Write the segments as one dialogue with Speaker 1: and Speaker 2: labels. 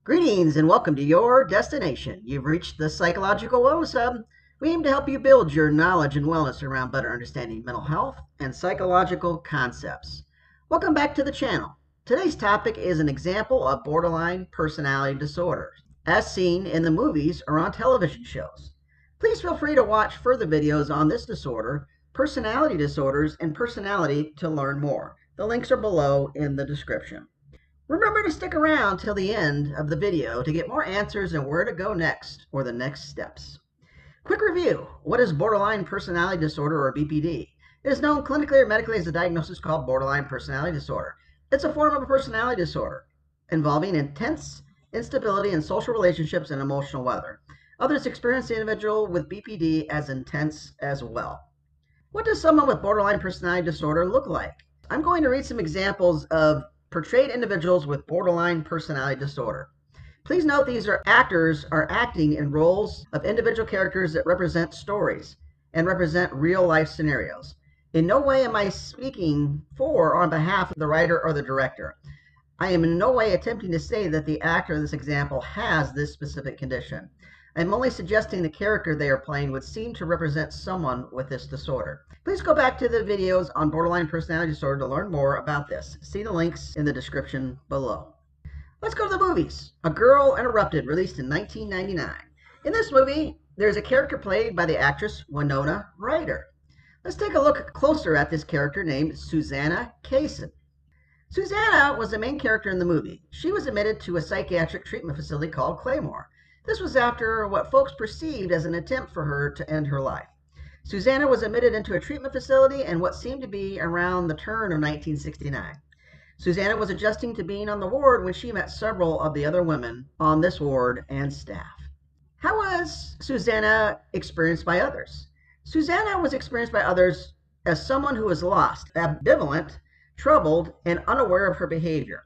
Speaker 1: Greetings and welcome to your destination. You've reached the Psychological Wellness Hub. We aim to help you build your knowledge and wellness around better understanding mental health and psychological concepts. Welcome back to the channel. Today's topic is an example of borderline personality disorder, as seen in the movies or on television shows. Please feel free to watch further videos on this disorder, personality disorders, and personality to learn more. The links are below in the description. Remember to stick around till the end of the video to get more answers and where to go next or the next steps. Quick review. What is borderline personality disorder or BPD? It is known clinically or medically as a diagnosis called borderline personality disorder. It's a form of a personality disorder involving intense instability in social relationships and emotional weather. Others experience the individual with BPD as intense as well. What does someone with borderline personality disorder look like? I'm going to read some examples of portrayed individuals with borderline personality disorder. Please note these actors are acting in roles of individual characters that represent stories and represent real life scenarios. In no way am I speaking for or on behalf of the writer or the director. I am in no way attempting to say that the actor in this example has this specific condition. I'm only suggesting the character they are playing would seem to represent someone with this disorder. Please go back to the videos on borderline personality disorder to learn more about this. See the links in the description below. Let's go to the movies. A Girl Interrupted, released in 1999. In this movie, there's a character played by the actress Winona Ryder. Let's take a look closer at this character named Susanna Kaysen. Susanna was the main character in the movie. She was admitted to a psychiatric treatment facility called Claymore. This was after what folks perceived as an attempt for her to end her life. Susanna was admitted into a treatment facility in what seemed to be around the turn of 1969. Susanna was adjusting to being on the ward when she met several of the other women on this ward and staff. How was Susanna experienced by others? Susanna was experienced by others as someone who was lost, ambivalent, troubled, and unaware of her behavior.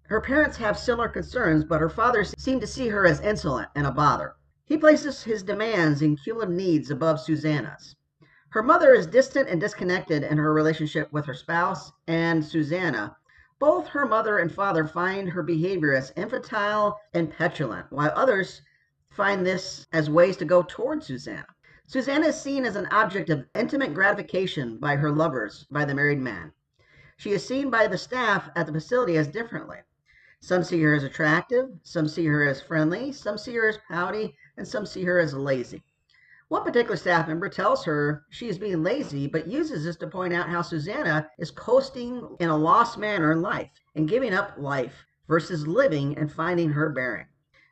Speaker 1: Her parents have similar concerns, but her father seemed to see her as insolent and a bother. He places his demands and cumulative needs above Susanna's. Her mother is distant and disconnected in her relationship with her spouse and Susanna. Both her mother and father find her behavior as infantile and petulant, while others find this as ways to go toward Susanna. Susanna is seen as an object of intimate gratification by her lovers, by the married man. She is seen by the staff at the facility as differently. Some see her as attractive, some see her as friendly, some see her as pouty, and some see her as lazy. One particular staff member tells her she is being lazy, but uses this to point out how Susanna is coasting in a lost manner in life and giving up life versus living and finding her bearing.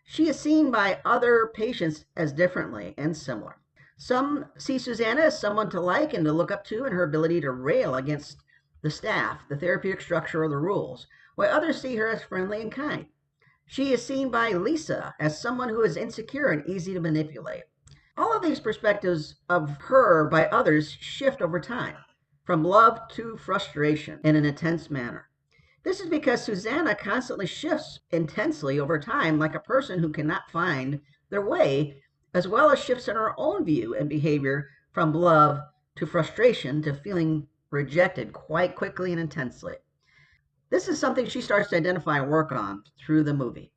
Speaker 1: She is seen by other patients as differently and similar. Some see Susanna as someone to like and to look up to in her ability to rail against the staff, the therapeutic structure, or the rules, while others see her as friendly and kind. She is seen by Lisa as someone who is insecure and easy to manipulate. All of these perspectives of her by others shift over time, from love to frustration in an intense manner. This is because Susanna constantly shifts intensely over time like a person who cannot find their way, as well as shifts in her own view and behavior from love to frustration to feeling rejected quite quickly and intensely. This is something she starts to identify and work on through the movie.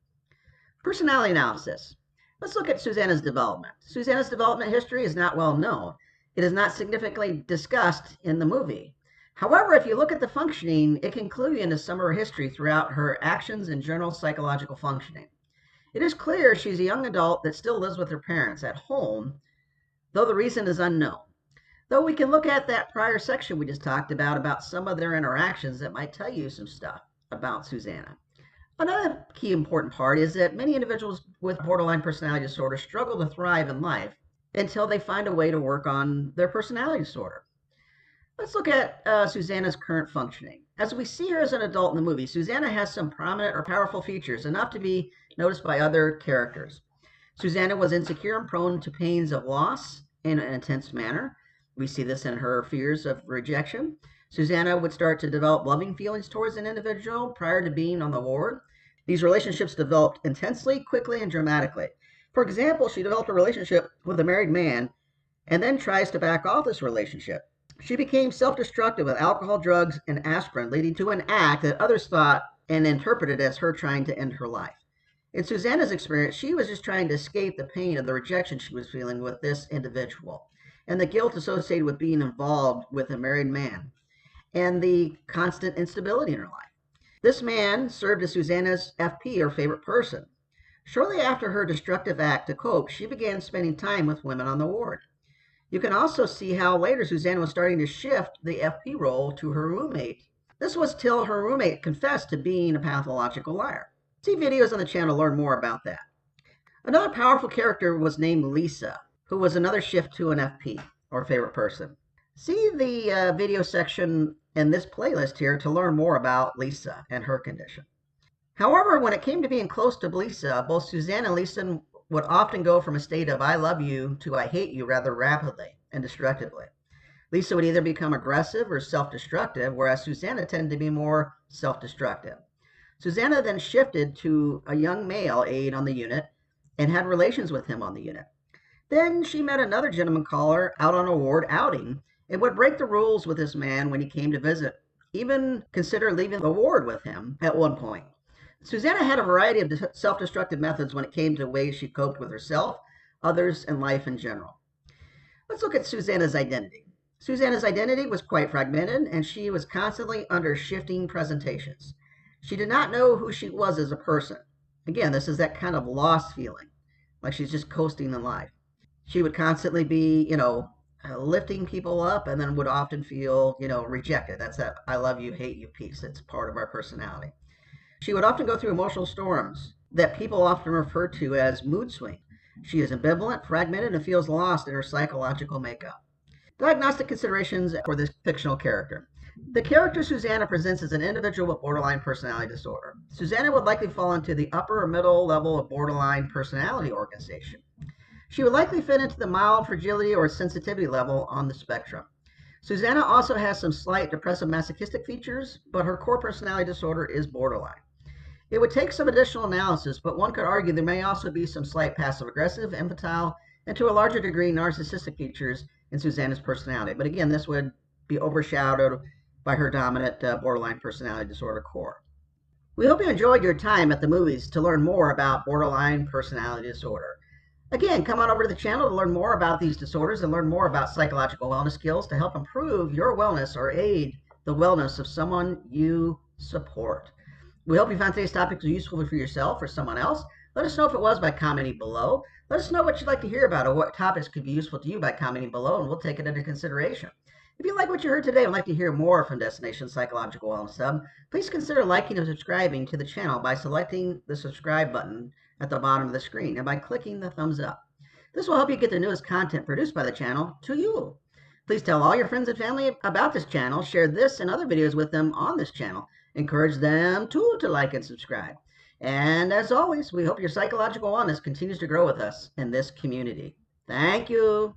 Speaker 1: Personality analysis. Let's look at Susanna's development. Susanna's development history is not well known. It is not significantly discussed in the movie. However, if you look at the functioning, it can clue you into some of her history throughout her actions and general psychological functioning. It is clear she's a young adult that still lives with her parents at home, though the reason is unknown. Though we can look at that prior section we just talked about some of their interactions that might tell you some stuff about Susanna. Another key important part is that many individuals with borderline personality disorder struggle to thrive in life until they find a way to work on their personality disorder. Let's look at Susanna's current functioning. As we see her as an adult in the movie, Susanna has some prominent or powerful features, enough to be noticed by other characters. Susanna was insecure and prone to pains of loss in an intense manner. We see this in her fears of rejection. Susanna would start to develop loving feelings towards an individual prior to being on the ward. These relationships developed intensely, quickly, and dramatically. For example, she developed a relationship with a married man and then tries to back off this relationship. She became self-destructive with alcohol, drugs, and aspirin, leading to an act that others thought and interpreted as her trying to end her life. In Susanna's experience, she was just trying to escape the pain of the rejection she was feeling with this individual and the guilt associated with being involved with a married man and the constant instability in her life. This man served as Susanna's FP, or favorite person. Shortly after her destructive act to cope, she began spending time with women on the ward. You can also see how later Susanna was starting to shift the FP role to her roommate. This was till her roommate confessed to being a pathological liar. See videos on the channel to learn more about that. Another powerful character was named Lisa, who was another shift to an FP, or favorite person. See the video section in this playlist here to learn more about Lisa and her condition. However, when it came to being close to Lisa, both Susanna and Lisa would often go from a state of I love you to I hate you rather rapidly and destructively. Lisa would either become aggressive or self-destructive, whereas Susanna tended to be more self-destructive. Susanna then shifted to a young male aide on the unit and had relations with him on the unit. Then she met another gentleman caller out on a ward outing and would break the rules with this man when he came to visit, even consider leaving the ward with him at one point. Susanna had a variety of self-destructive methods when it came to ways she coped with herself, others, and life in general. Let's look at Susanna's identity. Susanna's identity was quite fragmented, and she was constantly under shifting presentations. She did not know who she was as a person. Again, this is that kind of lost feeling, like she's just coasting in life. She would constantly be, lifting people up, and then would often feel, rejected. That's that I love you, hate you piece. It's part of our personality. She would often go through emotional storms that people often refer to as mood swings. She is ambivalent, fragmented, and feels lost in her psychological makeup. Diagnostic considerations for this fictional character. The character Susanna presents as an individual with borderline personality disorder. Susanna would likely fall into the upper or middle level of borderline personality organization. She would likely fit into the mild fragility or sensitivity level on the spectrum. Susanna also has some slight depressive-masochistic features, but her core personality disorder is borderline. It would take some additional analysis, but one could argue there may also be some slight passive-aggressive, infantile, and to a larger degree narcissistic features in Susanna's personality. But again, this would be overshadowed by her dominant borderline personality disorder core. We hope you enjoyed your time at the movies to learn more about borderline personality disorder. Again, come on over to the channel to learn more about these disorders and learn more about psychological wellness skills to help improve your wellness or aid the wellness of someone you support. We hope you found today's topic useful for yourself or someone else. Let us know if it was by commenting below. Let us know what you'd like to hear about or what topics could be useful to you by commenting below, and we'll take it into consideration. If you like what you heard today and would like to hear more from Destination Psychological Wellness Hub, please consider liking and subscribing to the channel by selecting the subscribe button at the bottom of the screen and by clicking the thumbs up. This will help you get the newest content produced by the channel to you. Please tell all your friends and family about this channel, share this and other videos with them on this channel. Encourage them too to like and subscribe. And as always, we hope your psychological wellness continues to grow with us in this community. Thank you.